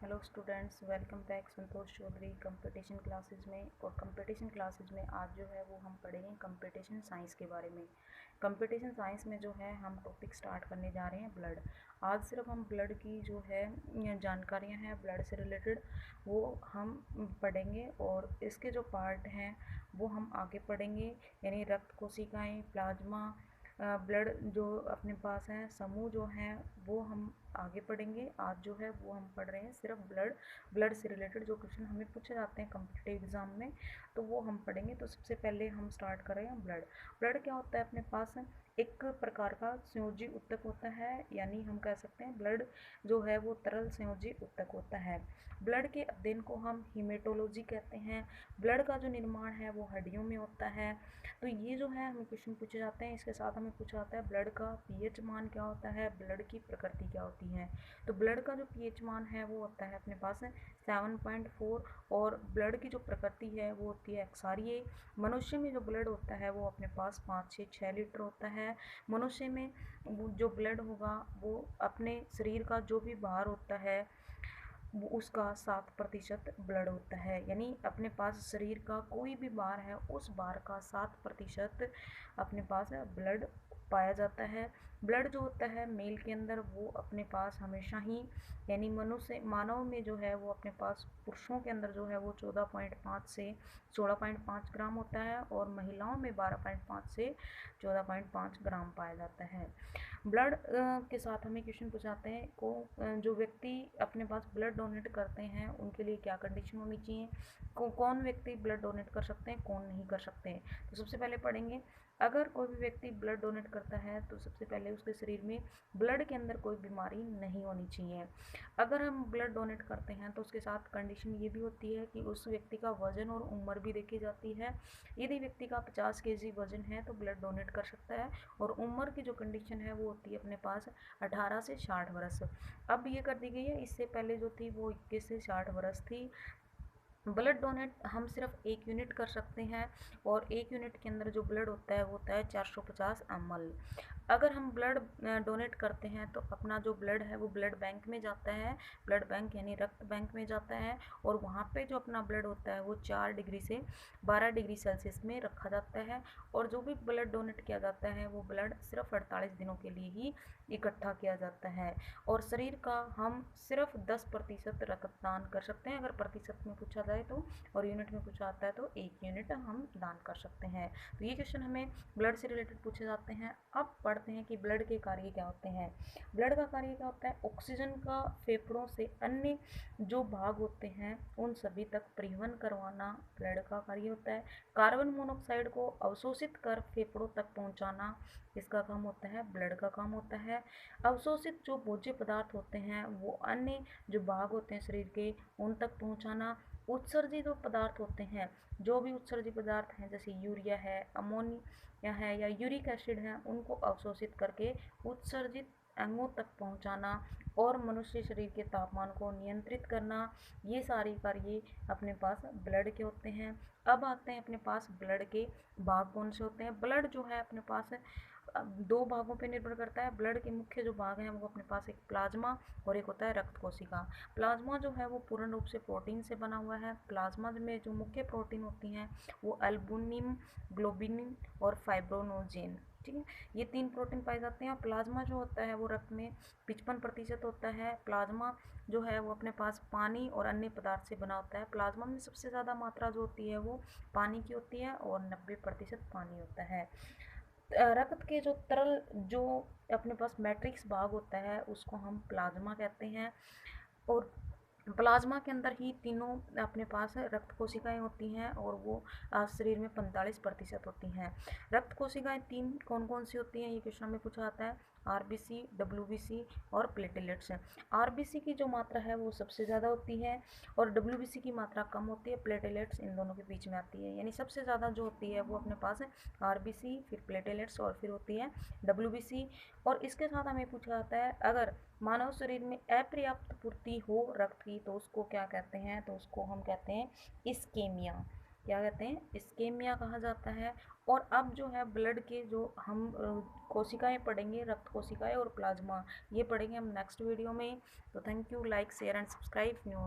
Hello students, welcome back संतोष Chaudhary competition classes में। और competition classes में आज जो है वो हम पढ़ेंगे कंपटीशन साइंस के बारे में। कंपटीशन साइंस में जो है हम टॉपिक स्टार्ट करने जा रहे हैं ब्लड। आज सिर्फ हम ब्लड की जो है जानकारियां हैं ब्लड से रिलेटेड वो हम पढ़ेंगे, और इसके जो पार्ट हैं वो हम आगे पढ़ेंगे, यानी रक्त कोशिकाएँ, प्लाज्मा, ब्लड जो अपने पास है, समूह जो हैं वो हम आगे पढ़ेंगे। आज जो है वो हम पढ़ रहे हैं सिर्फ ब्लड से रिलेटेड जो क्वेश्चन हमें पूछे जाते हैं कॉम्पिटिटिव एग्जाम में, तो वो हम पढ़ेंगे। तो सबसे पहले हम स्टार्ट कर रहे हैं ब्लड क्या होता है अपने पास। एक प्रकार का संयोजी ऊतक होता है, यानी हम कह सकते हैं ब्लड जो है वो तरल संयोजी ऊतक होता है। ब्लड के अध्ययन को हम हीमेटोलॉजी कहते हैं। ब्लड का जो निर्माण है वो हड्डियों में होता है। तो ये जो है हमें क्वेश्चन पूछे जाते हैं। इसके साथ हमें पूछा जाता है ब्लड का पीएच मान क्या होता है, ब्लड की प्रकृति क्या होती है। तो ब्लड का जो पीएच मान है वो होता है अपने पास 7.4, और ब्लड की जो प्रकृति है वो होती है क्षारीय। मनुष्य में जो ब्लड होता है वो अपने पास 5 से 6 लीटर होता है। मनुष्य में जो ब्लड होगा वो अपने शरीर का जो भी बाहर होता है वो उसका 7% ब्लड होता है, यानी अपने पास शरीर का कोई भी बार है उस बार का 7% अपने पास ब्लड पाया जाता है। ब्लड जो होता है मेल के अंदर वो अपने पास हमेशा ही, यानी मनुष्य मानव में जो है वो अपने पास पुरुषों के अंदर जो है वो 14.5 से 16.5 ग्राम होता है, और महिलाओं में 12.5 से 14.5 ग्राम पाया जाता है। ब्लड के साथ हमें क्वेश्चन पूछाते हैं जो व्यक्ति अपने पास ब्लड डोनेट करते हैं उनके लिए क्या कंडीशन होनी चाहिए, कौन व्यक्ति ब्लड डोनेट कर सकते हैं, कौन नहीं कर सकते हैं। तो सबसे पहले पढ़ेंगे, अगर कोई भी व्यक्ति ब्लड डोनेट करता है तो सबसे पहले उसके शरीर में ब्लड के अंदर कोई बीमारी नहीं होनी चाहिए। अगर हम ब्लड डोनेट करते हैं तो उसके साथ कंडीशन ये भी होती है कि उस व्यक्ति का वजन और उम्र भी देखी जाती है। यदि व्यक्ति का 50 केजी वजन है तो ब्लड डोनेट कर सकता है, और उम्र की जो कंडीशन है वो होती है अपने पास 18 से 60 वर्ष। अब ये कर दी गई है, इससे पहले जो थी वो 21 से 60 वर्ष थी। ब्लड डोनेट हम सिर्फ 1 यूनिट कर सकते हैं, और 1 यूनिट के अंदर जो ब्लड होता है वो होता है 450 ml। अगर हम ब्लड डोनेट करते हैं तो अपना जो ब्लड है वो ब्लड बैंक में जाता है, ब्लड बैंक यानी रक्त बैंक में जाता है, और वहाँ पे जो अपना ब्लड होता है वो 4 डिग्री से 12 डिग्री सेल्सियस में रखा जाता है। और जो भी ब्लड डोनेट किया जाता है वो ब्लड सिर्फ 48 दिनों के लिए ही इकट्ठा किया जाता है। और शरीर का हम सिर्फ 10% रक्तदान कर सकते हैं, अगर प्रतिशत में पूछा जाए तो, और यूनिट में पूछा आता है तो 1 यूनिट हम दान कर सकते हैं। तो ये क्वेश्चन हमें ब्लड से रिलेटेड पूछे जाते हैं। अब पढ़ते हैं कि ब्लड के कार्य क्या होते हैं। ब्लड का कार्य क्या होता है, ऑक्सीजन का फेफड़ों से अन्य जो भाग होते हैं उन सभी तक परिवहन करवाना ब्लड का कार्य होता है। कार्बन मोनोऑक्साइड को अवशोषित कर फेफड़ों तक पहुंचाना इसका काम होता है, ब्लड का काम होता है। अवशोषित जो भोज्य पदार्थ होते हैं वो अन्य जो भाग होते हैं शरीर के उन तक पहुंचाना। उत्सर्जित जो पदार्थ होते हैं, जो भी उत्सर्जित पदार्थ हैं जैसे यूरिया है, अमोनिया है या यूरिक एसिड है, उनको अवशोषित करके उत्सर्जित अंगों तक पहुंचाना, और मनुष्य शरीर के तापमान को नियंत्रित करना, ये सारे कार्य अपने पास ब्लड के होते हैं। अब आते हैं अपने पास ब्लड के भाग कौन से होते हैं। ब्लड जो है अपने पास दो भागों पे निर्भर करता है। ब्लड के मुख्य जो भाग हैं वो अपने पास एक प्लाज्मा और एक होता है रक्त कोशिका। प्लाज्मा जो है वो पूर्ण रूप से प्रोटीन से बना हुआ है। प्लाज्मा में जो मुख्य प्रोटीन होती हैं वो एल्बुमिन, ग्लोबिन और फाइब्रोनोजेन, ठीक है, ये 3 प्रोटीन पाए जाते हैं। प्लाज्मा जो होता है वो रक्त में 55% होता है। प्लाज्मा जो है वो अपने पास पानी और अन्य पदार्थ से बना होता है। प्लाज्मा में सबसे ज़्यादा मात्रा जो होती है वो पानी की होती है, और 90% पानी होता है। रक्त के जो तरल जो अपने पास मैट्रिक्स भाग होता है उसको हम प्लाज्मा कहते हैं, और प्लाज्मा के अंदर ही तीनों अपने पास रक्त कोशिकाएं होती हैं, और वो शरीर में 45% होती हैं। रक्त कोशिकाएं 3 कौन कौन सी होती हैं ये क्वेश्चन में पूछा आता है, आरबीसी, डब्ल्यूबीसी और प्लेटलेट्स। आरबीसी की जो मात्रा है वो सबसे ज़्यादा होती है, और डब्ल्यूबीसी की मात्रा कम होती है। प्लेटलेट्स इन दोनों के बीच में आती है, यानी सबसे ज़्यादा जो होती है वो अपने पास आरबीसी, फिर प्लेटलेट्स और फिर होती है डब्ल्यूबीसी। और इसके साथ हमें पूछा जाता है, अगर मानव शरीर में अपर्याप्त पूर्ति हो रक्त की तो उसको क्या कहते हैं, तो उसको हम कहते हैं इस्केमिया। क्या कहते हैं, इस्केमिया कहा जाता है। और अब जो है ब्लड के जो हम कोशिकाएं पढ़ेंगे, रक्त कोशिकाएं और प्लाज्मा, ये पढ़ेंगे हम नेक्स्ट वीडियो में। तो thank you, like share and subscribe new.